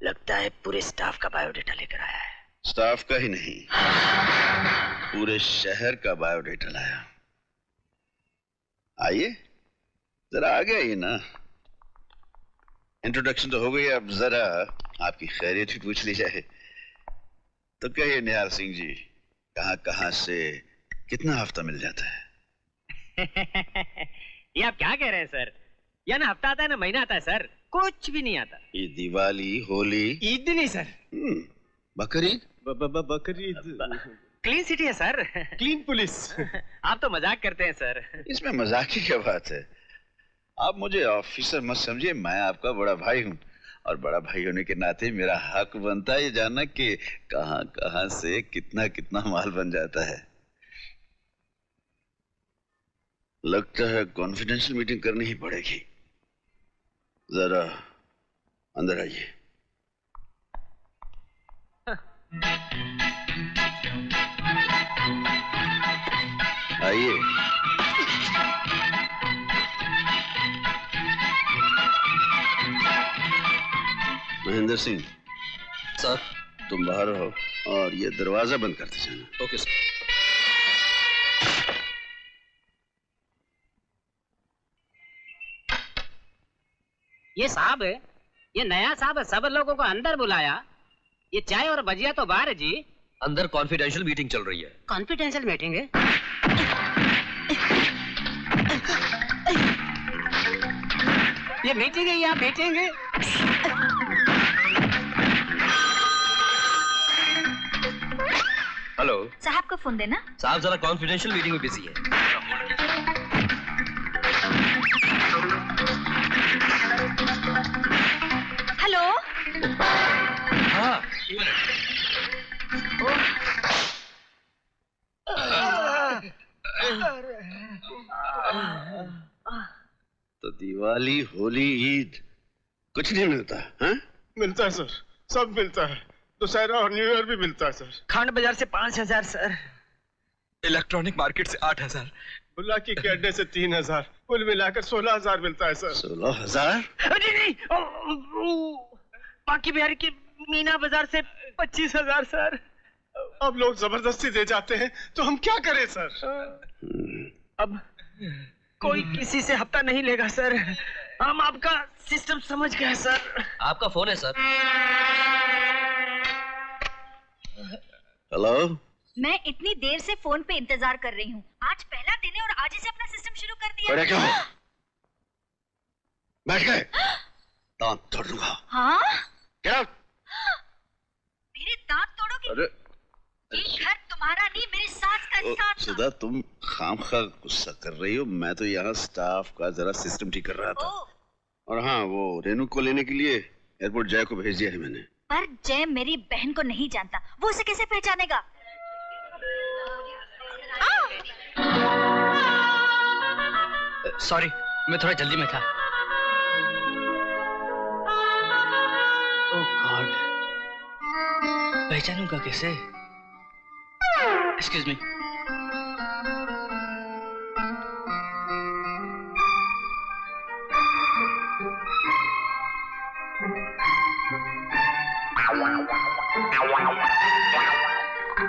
लगता है पूरे स्टाफ का बायोडेटा लेकर आया है। स्टाफ का ही नहीं, पूरे शहर का बायोडेटा लाया। आइए जरा आगे आइए ना। इंट्रोडक्शन तो हो गई, अब जरा आपकी खैरियत ही पूछ ली जाए। तो कहिए निहाल सिंह जी, कहां कहां से कितना हफ्ता मिल जाता है? ये आप क्या कह रहे हैं सर? या ना हफ्ता आता है ना महीना आता है सर, कुछ भी नहीं आता। ये दिवाली, होली, ईद नहीं sir. Bakrid, Bakrid clean city है सर। Clean police. आप तो मजाक करते हैं सर। इसमें मजाक की क्या बात है? आप मुझे ऑफिसर मत समझिए, मैं आपका बड़ा भाई हूँ और बड़ा भाई होने के नाते मेरा हक बनता है ये जानना कि कहां कहां से कितना कितना माल बन जाता है। लगता है कॉन्फिडेंशियल मीटिंग करनी ही पड़ेगी। जरा अंदर आइए। आइए। महेंद्र सिंह सर, तुम बाहर रहो और ये दरवाजा बंद करते जाना। Okay sir. ये साहब है, ये नया साहब है, सब लोगों को अंदर बुलाया। ये चाय और भजिया तो बाहर है जी। अंदर कॉन्फिडेंशियल मीटिंग चल रही है। कॉन्फिडेंशियल मीटिंग है? ये मीटिंग है या मीटिंग है? हेलो साहब को फोन देना। साहब जरा कॉन्फिडेंशियल मीटिंग में बिजी है। हेलो। हाँ, तो दिवाली, होली, ईद कुछ नहीं मिलता? हाँ? मिलता है सर, सब मिलता है। दशहरा और न्यू ईयर भी मिलता है सर। खंड बाजार से 5000 सर। इलेक्ट्रॉनिक मार्केट से 8000। बुल्लाकी के अड्डे से 3000। कुल मिलाकर 16000 मिलता है सर। 16000? बाकी बिहार के मीना बाजार से 25000 सर। अब लोग जबरदस्ती दे जाते हैं तो हम क्या करें सर? अब कोई किसी से हफ्ता नहीं लेगा सर। हम आपका सिस्टम समझ गए सर। आपका फोन है सर। हेलो। मैं इतनी देर से फोन पे इंतजार कर रही हूँ। आज पहला दिन है और आज ही से अपना सिस्टम शुरू कर दिया। अरे क्या? बैठ गए? दांत तोड़ दूंगा। हाँ? क्या? मेरे दांत तोड़ोगे? अरे ये घर तुम्हारा नहीं, मेरी सास का स्थान। सुधा, तुम खामखा गुस्सा कर रही हो। मैं तो यहाँ स्टाफ का जरा सिस्टम ठीक कर रहा था। और हाँ, वो रेनू को लेने के लिए एयरपोर्ट जय को भेज दिया है मैंने। पर जय मेरी बहन को नहीं जानता, वो उसे कैसे पहचानेगा? सॉरी, मैं थोड़ा जल्दी में था। ओह गॉड, पहचानूंगा कैसे? Excuse me.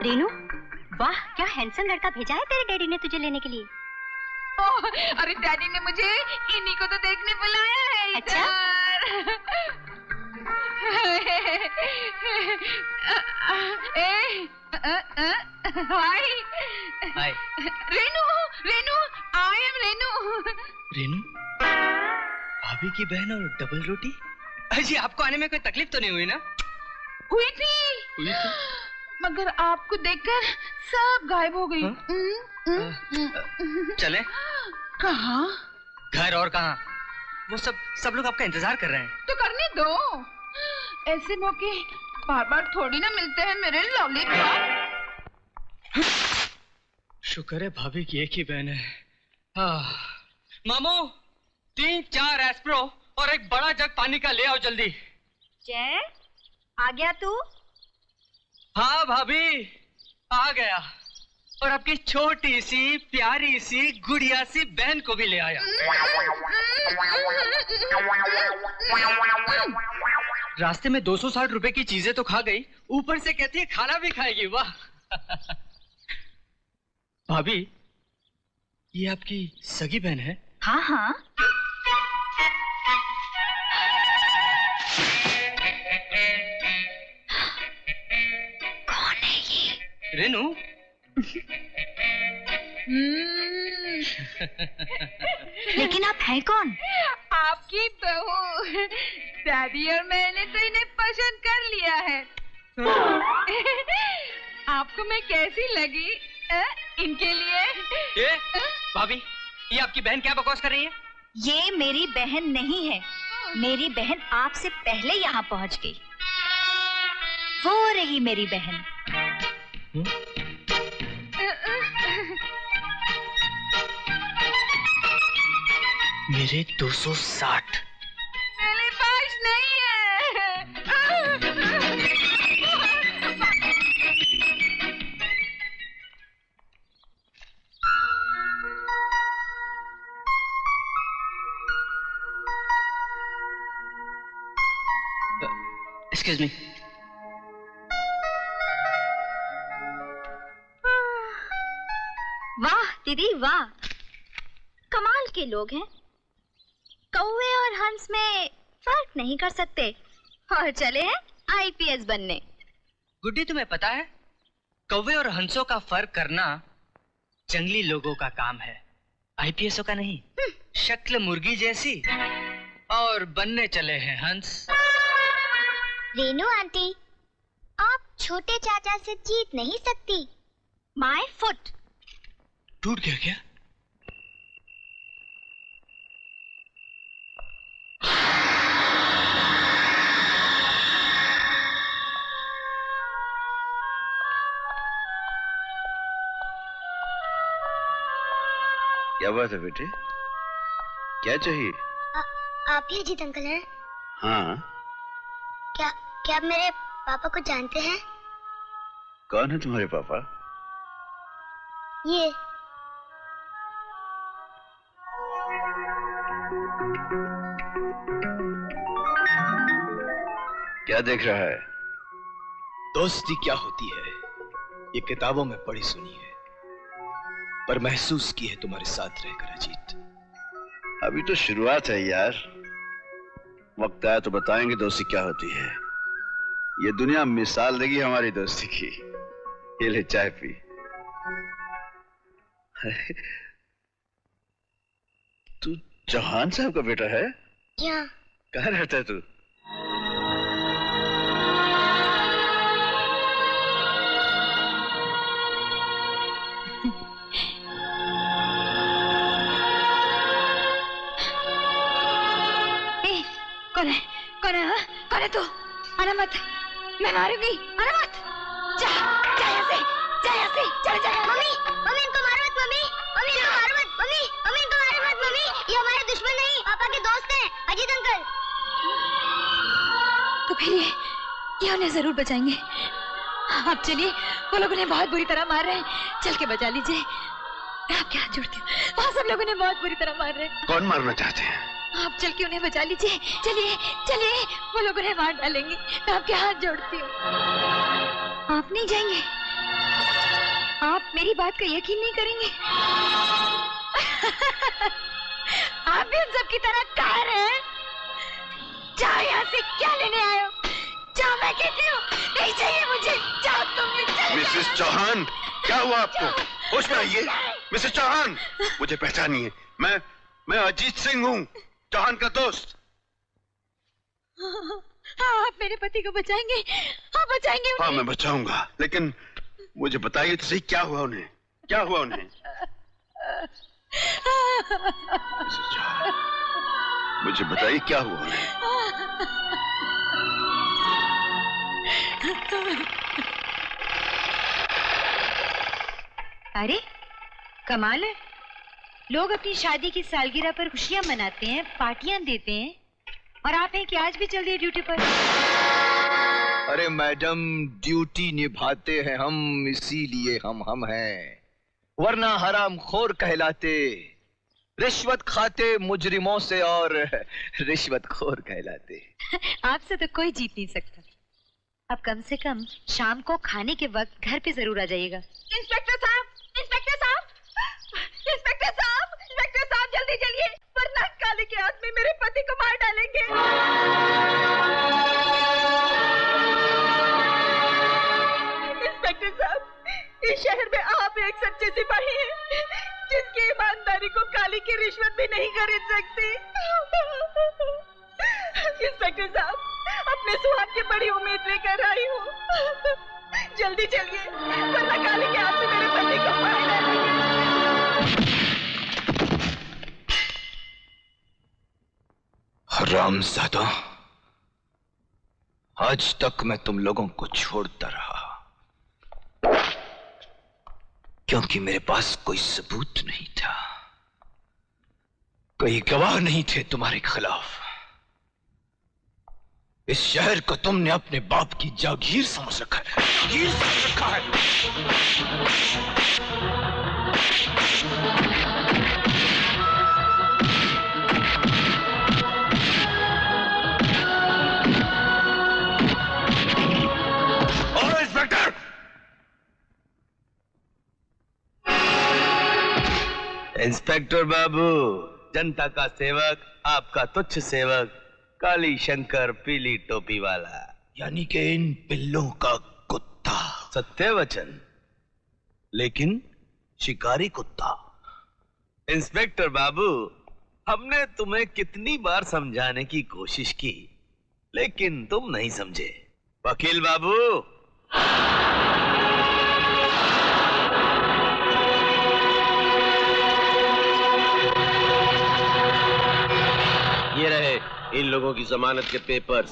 रेनू, वाह क्या हैंडसम लड़का भेजा है तेरे डैडी ने तुझे लेने के लिए। अरे डैडी ने मुझे इन्हीं को तो देखने बुलाया है। अच्छा? हाय हाय रेनू, रेनू आई एम रेनू। रेनू, भाभी की बहन और डबल रोटी। अजी आपको आने में कोई तकलीफ तो नहीं हुई ना? हुई थी मगर आपको देखकर सब गायब हो गई। चले? कहाँ? घर और कहाँ? वो सब लोग आपका इंतजार कर रहे हैं। तो करने दो, ऐसे मौके बार बार थोड़ी ना मिलते हैं मेरे लॉलीपॉप। शुक्र है भाभी की एक ही बहन है। मामू, 3-4 एस्प्रो और एक बड़ा जग पानी का ले आओ जल्दी। जय, आ गया तू? हाँ भाभी, आ गया। और आपकी छोटी सी प्यारी सी गुड़िया सी बहन को भी ले आया। रास्ते में 260 रुपए की चीजें तो खा गई, ऊपर से कहती है खाना भी खाएगी। वाह। भाभी, ये आपकी सगी बहन है? हाँ हाँ। कौन है ये? रेनू। लेकिन आप हैं कौन? आपकी बहू। दादी और मैंने तो इन्हें पसंद कर लिया है। आपको मैं कैसी लगी? इनके लिए? ये भाभी, ये आपकी बहन क्या बकवास कर रही है? ये मेरी बहन नहीं है। मेरी बहन आपसे पहले यहाँ पहुँच गई। वो रही मेरी बहन। मेरे 260 मेरे पास नहीं है। Excuse me. वाह दीदी वाह, कमाल के लोग हैं। कौवे और हंस में फर्क नहीं कर सकते और चले हैं आईपीएस बनने। गुड्डी, तुम्हें पता है कौवे और हंसों का फर्क करना जंगली लोगों का काम है, आईपीएसओ का नहीं। शक्ल मुर्गी जैसी और बनने चले हैं हंस। रेनू आंटी, आप छोटे चाचा से जीत नहीं सकती। My foot. टूट गया क्या? क्या बात है बेटे, क्या चाहिए? आप ही अजीत अंकल हैं? हाँ। क्या आप मेरे पापा को जानते हैं? कौन है तुम्हारे पापा? ये क्या देख रहा है? दोस्ती क्या होती है ये किताबों में पढ़ी सुनी है, पर महसूस की है तुम्हारे साथ रहकर अजीत। अभी तो शुरुआत है यार, वक्त आया तो बताएंगे दोस्ती क्या होती है। ये दुनिया मिसाल देगी हमारी दोस्ती की। ये ले चाय पी। तू चौहान साहब का बेटा है? क्या? कहाँ रहता है तू? कौन है तू? आना मत, मैं मारूंगी। आना मत, जा यहाँ से, चले जा। मम्मी इनको मारो मत। मम्मी इनको मारो मत। मम्मी इनको मारो मत। मम्मी ये हमारे दुश्मन नहीं, पापा के दोस्त हैं, अजीत अंकल। तो फिर ये उन्हें जरूर बचाएंगे। आप चलिए, वो लोग उन्हें बहुत बुरी तरह मार रहे हैं, चल के बचा लीजिए। मैं आपके हाथ जोड़ती हूँ, वहाँ सब लोग उन्हें बहुत बुरी तरह मार रहे हैं। कौन मारना चाहते हैं? आप चल के उन्हें बचा लीजिए। चलिए, वो लोग उन्हें मार डालेंगे। मैं आपके हाथ जोड़ती हूँ। आप नहीं जाएंगे? आप मेरी बात का यकीन नहीं करेंगे? आप भी उन सब की तरह कार हैं? जाओ यहाँ से, क्या लेने आए हो? जाओ, मैं कहती हूँ, नहीं चाहिए मुझे। जाओ तुम भी। मिसेस चौहान, क्या हुआ आपको? होश में आइए। मिसेस चौहान, मुझे पहचानिए, मैं अजीत सिंह हूँ, चौहान का दोस्त। हाँ, आप मेरे पति को बचाएंगे? आप बचाएंगे उन्हें? हाँ, मैं बचाऊंगा, लेकिन मुझे बताइए तो सही, क्या हुआ उन्हें? मुझे बताइए क्या हुआ उन्हें? अरे कमाल है, लोग अपनी शादी की सालगिरह पर खुशियां मनाते हैं, पार्टियां देते हैं, और आप हैं कि आज भी चल दिए ड्यूटी पर। अरे मैडम, ड्यूटी निभाते हैं हम, इसीलिए हम हैं, वरना हराम खोर कहलाते। रिश्वत खाते मुजरिमों से और रिश्वतखोर कहलाते। आपसे तो कोई जीत नहीं सकता। अब कम से कम शाम को खाने के वक्त घर पे जरूर आ जाइएगा। इंस्पेक्टर साहब, इंस्पेक्टर साहब, इंस्पेक्टर साहब, इंस्पेक्टर साहब, जल्दी चलिए, वरना काली के आदमी मेरे पति को मार डालेंगे। इंस्पेक्टर साहब, इस शहर में आप एक सच्चे सिपाही हैं, जिसकी ईमानदारी को काली की रिश्वत भी नहीं खरीद सकती। इंस्पेक्टर साहब, अपने सुहाग की बड़ी उम्मीद लेकर आई हूँ, जल्दी चलिए, वरना काली के हाथ से मेरे पति को मार डालेंगे। हरामजादा, आज तक मैं तुम लोगों को छोड़ता रहा क्योंकि मेरे पास कोई सबूत नहीं था, कोई गवाह नहीं थे तुम्हारे खिलाफ। इस शहर को तुमने अपने बाप की जागीर समझ रखा है, जागीर समझ रखा है। और इंस्पेक्टर, इंस्पेक्टर बाबू, जनता का सेवक, आपका तुच्छ सेवक, काली शंकर पीली टोपी वाला, यानी कि इन पिल्लों का कुत्ता। सत्य वचन, लेकिन शिकारी कुत्ता। इंस्पेक्टर बाबू, हमने तुम्हें कितनी बार समझाने की कोशिश की, लेकिन तुम नहीं समझे। वकील बाबू, ये रहे इन लोगों की जमानत के पेपर्स।